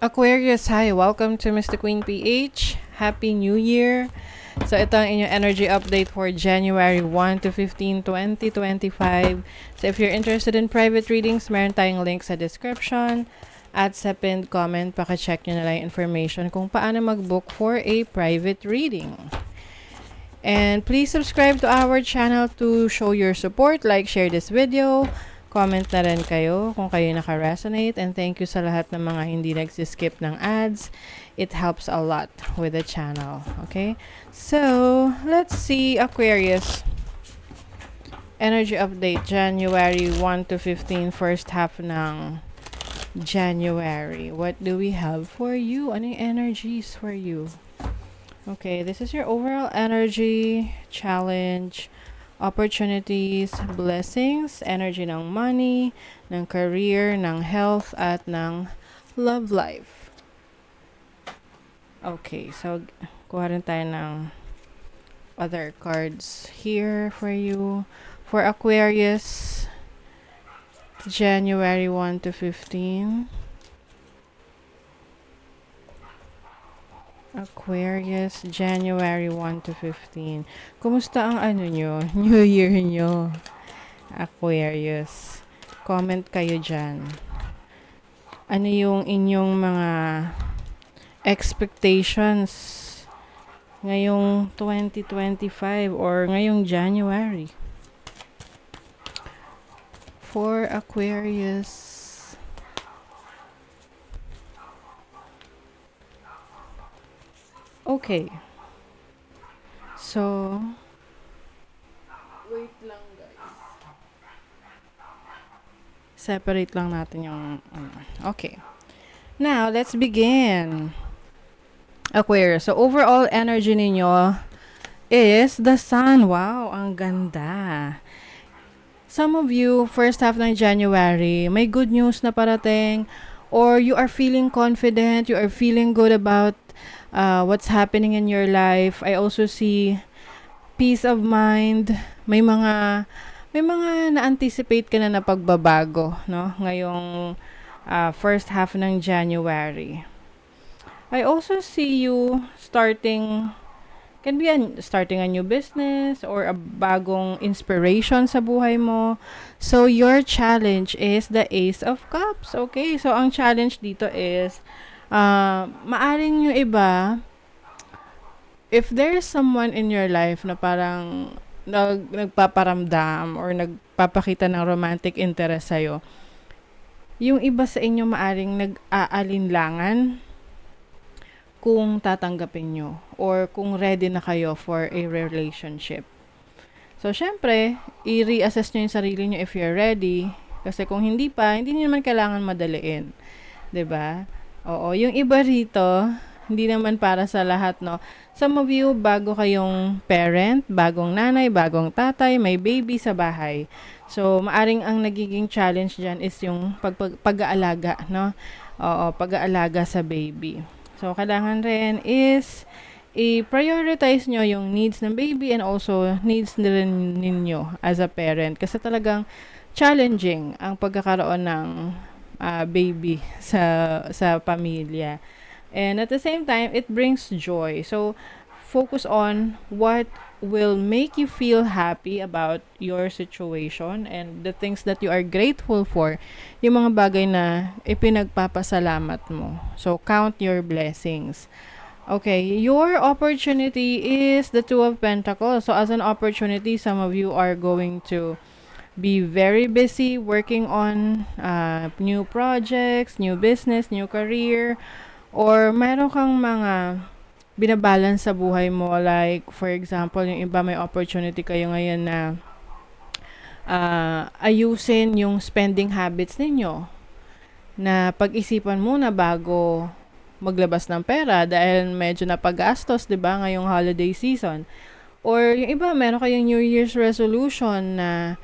Aquarius, hi! Welcome to Mr. Queen PH. Happy New Year! So, ito ang inyong energy update for January 1 to 15, 2025. So, if you're interested in private readings, meron tayong link sa description. At sa pinned comment, pakicheck nyo na lang information kung paano mag-book for a private reading. And please subscribe to our channel to show your support. Like, share this video. Comment na rin kayo kung kayo naka-resonate. And thank you sa lahat ng mga hindi nagsiskip ng ads. It helps a lot with the channel. Okay? So, let's see Aquarius. Energy update January 1 to 15, first half ng January. What do we have for you? Ano yung energies for you? Okay, this is your overall energy, challenge, opportunities, blessings, energy ng money, ng career, ng health, at ng love life. Okay, so kuha rin tayo ng other cards here for you. For Aquarius, January 1 to 15. Aquarius, January 1 to 15. Kumusta ang nyo? New Year nyo? Aquarius. Comment kayo dyan. Ano yung inyong mga expectations ngayong 2025 or ngayong January? For Aquarius. Okay. So, wait lang guys. Separate lang natin yung okay. Now, let's begin. Aquarius. So, overall energy ninyo is the sun. Wow, ang ganda. Some of you, first half ng January, may good news na parating, or you are feeling confident, you are feeling good about what's happening in your life. I also see peace of mind. May mga na-anticipate ka na pagbabago, no? Ngayong first half ng January. I also see you starting a new business or a bagong inspiration sa buhay mo. So your challenge is the Ace of Cups. Okay? So ang challenge dito is maaring yung iba, if there is someone in your life na parang nagpaparamdam or nagpapakita ng romantic interest sa'yo, yung iba sa inyo maaring nag-aalinlangan kung tatanggapin nyo or kung ready na kayo for a relationship. So, syempre, i-reassess nyo yung sarili nyo if you're ready. Kasi kung hindi pa, hindi nyo naman kailangan madaliin. 'Di ba? Oo, yung iba rito, hindi naman para sa lahat, no? Some of you, bago kayong parent, bagong nanay, bagong tatay, may baby sa bahay. So, maaring ang nagiging challenge dyan is yung pag-aalaga, no? Oo, pag-aalaga sa baby. So, kailangan rin is i-prioritize nyo yung needs ng baby and also needs rin ninyo as a parent. Kasi talagang challenging ang pagkakaroon ng baby sa pamilya. And at the same time, it brings joy. So, focus on what will make you feel happy about your situation and the things that you are grateful for. Yung mga bagay na ipinagpapasalamat mo. So, count your blessings. Okay, your opportunity is the Two of Pentacles. So, as an opportunity, some of you are going to be very busy working on new projects, new business, new career, or mayroon kang mga binabalance sa buhay mo. Like, for example, yung iba may opportunity kayo ngayon na ayusin yung spending habits ninyo. Na pag-isipan muna bago maglabas ng pera dahil medyo napag-gastos, 'di ba, ngayong holiday season. Or yung iba, meron kayong New Year's resolution na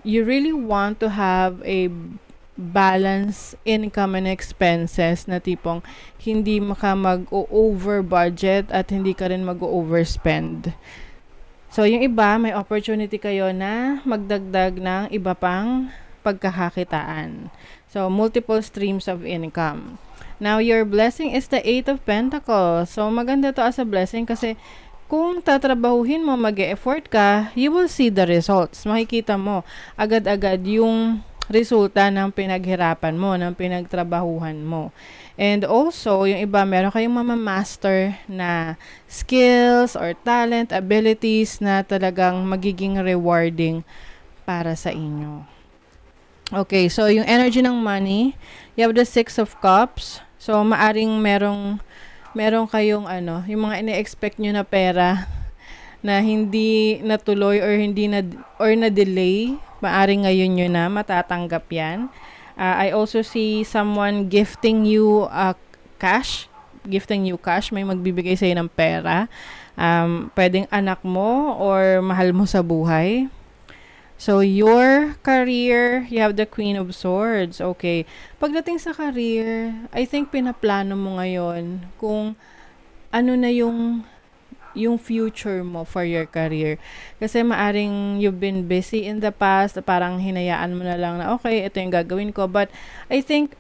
you really want to have a balance income and expenses na tipong hindi ka mag-over budget at hindi ka rin mag-overspend. So, yung iba, may opportunity kayo na magdagdag ng iba pang pagkakakitaan. So, multiple streams of income. Now, your blessing is the Eight of Pentacles. So, maganda to as a blessing kasi kung tatrabahuhin mo, mag-e-effort ka, you will see the results. Makikita mo agad-agad yung resulta ng pinaghirapan mo, ng pinagtrabahuhan mo. And also, yung iba, meron kayong mamamaster na skills or talent, abilities na talagang magiging rewarding para sa inyo. Okay, so yung energy ng money, you have the Six of Cups. So, maaring meron kayong yung mga ine-expect nyo na pera na hindi natuloy or hindi na or na-delay, maaring ngayon nyo na matatanggap yan. I also see someone gifting you cash, may magbibigay sa'yo ng pera. Pwedeng anak mo or mahal mo sa buhay. So, your career, you have the Queen of Swords. Okay. Pagdating sa career, I think pinaplano mo ngayon kung ano na yung future mo for your career. Kasi maaring you've been busy in the past, parang hinayaan mo na lang na, okay, ito yung gagawin ko. But I think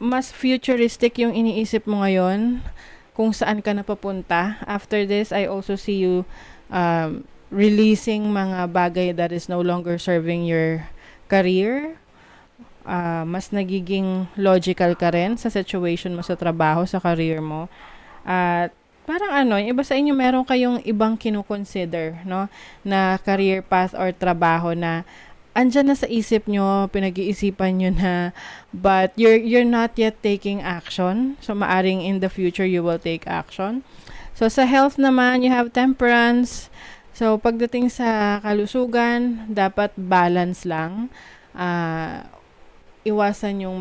mas futuristic yung iniisip mo ngayon kung saan ka napapunta. After this, I also see you releasing mga bagay that is no longer serving your career. Mas nagiging logical ka rin sa situation mo sa trabaho, sa career mo. At parang yung iba sa inyo meron kayong ibang kinukonsider, no, na career path or trabaho na andyan na sa isip nyo, pinag-iisipan nyo na, but you're not yet taking action. So, maaring in the future, you will take action. So, sa health naman, you have Temperance. So, pagdating sa kalusugan, dapat balance lang. Iwasan yung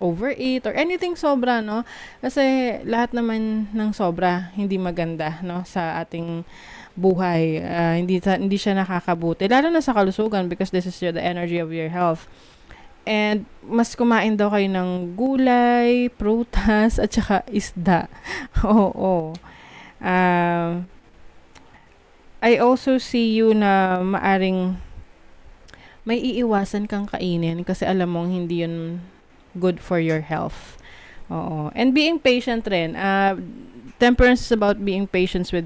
overeat or anything sobra, no? Kasi lahat naman ng sobra hindi maganda, no, sa ating buhay. Hindi siya nakakabuti, lalo na sa kalusugan, because this is the energy of your health. And mas kumain daw kayo ng gulay, prutas, at saka isda. Oo. I also see you na maaring may iiwasan kang kainin kasi alam mong hindi yun good for your health. Oo. And being patient rin. Temperance is about being patient with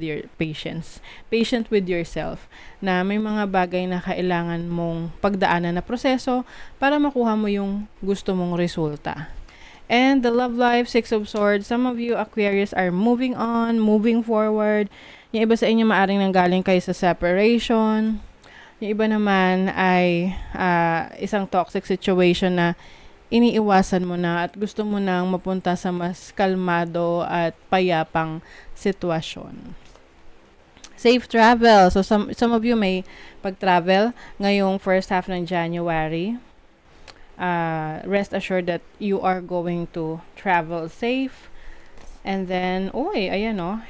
yourself. Na may mga bagay na kailangan mong pagdaanan na proseso para makuha mo yung gusto mong resulta. And the love life, Six of Swords. Some of you Aquarius are moving on, moving forward. Yung iba sa inyo maaring nanggaling kayo sa separation. Yung iba naman ay isang toxic situation na iniiwasan mo na at gusto mo nang mapunta sa mas kalmado at payapang sitwasyon. Safe travel. So, some of you may pag-travel ngayong first half ng January. Rest assured that you are going to travel safe. And then,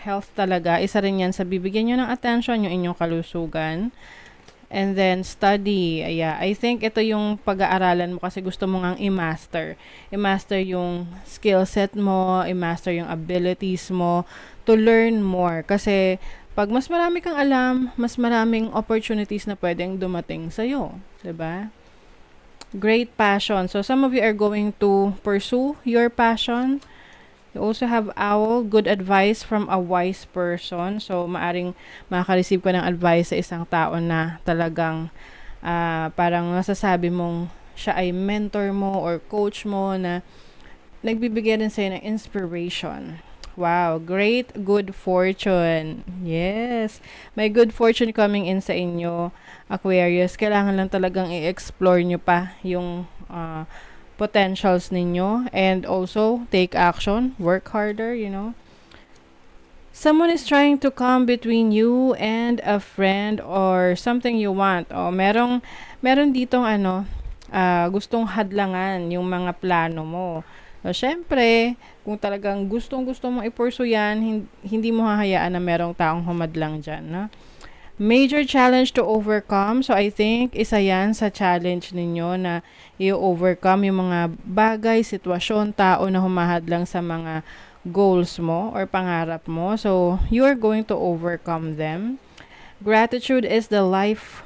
health talaga. Isa rin yan sa bibigyan nyo ng attention, yung inyong kalusugan. And then, study. I think ito yung pag-aaralan mo kasi gusto mo ngang i-master. I-master yung skill set mo, i-master yung abilities mo, to learn more. Kasi, pag mas marami kang alam, mas maraming opportunities na pwedeng dumating sa'yo. Diba? Great passion. So, some of you are going to pursue your passion. You also have Owl, good advice from a wise person. So, maaring makaka-receive ka ng advice sa isang tao na talagang parang nasasabi mong siya ay mentor mo or coach mo na nagbibigay din sa'yo ng inspiration. Wow, great good fortune. Yes, may good fortune coming in sa inyo, Aquarius. Kailangan lang talagang i-explore nyo pa yung potentials ninyo and also take action, work harder, Someone is trying to come between you and a friend or something you want. Meron ditong gustong hadlangan yung mga plano mo. So, syempre, kung talagang gusto mong i-pursue yan, hindi mo hahayaan na merong taong humadlang dyan, no? Major challenge to overcome. So, I think, isa yan sa challenge ninyo na i-overcome yung mga bagay, sitwasyon, tao na humahadlang sa mga goals mo or pangarap mo. So, you're going to overcome them. Gratitude is the life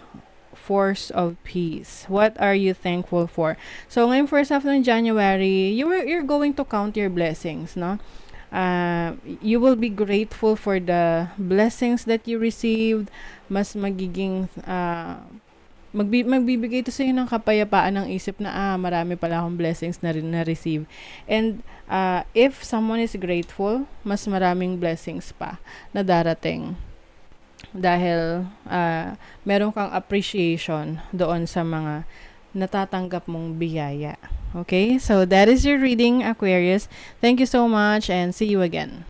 force of peace. What are you thankful for? So, ngayong first half ng January, you're going to count your blessings, no? You will be grateful for the blessings that you received. Mas magiging magbibigay ito sa iyo ng kapayapaan ng isip na marami pala akong blessings na rin na-receive. And if someone is grateful, mas maraming blessings pa na darating. Dahil meron kang appreciation doon sa mga natatanggap mong biyaya. Okay? So that is your reading, Aquarius. Thank you so much and see you again.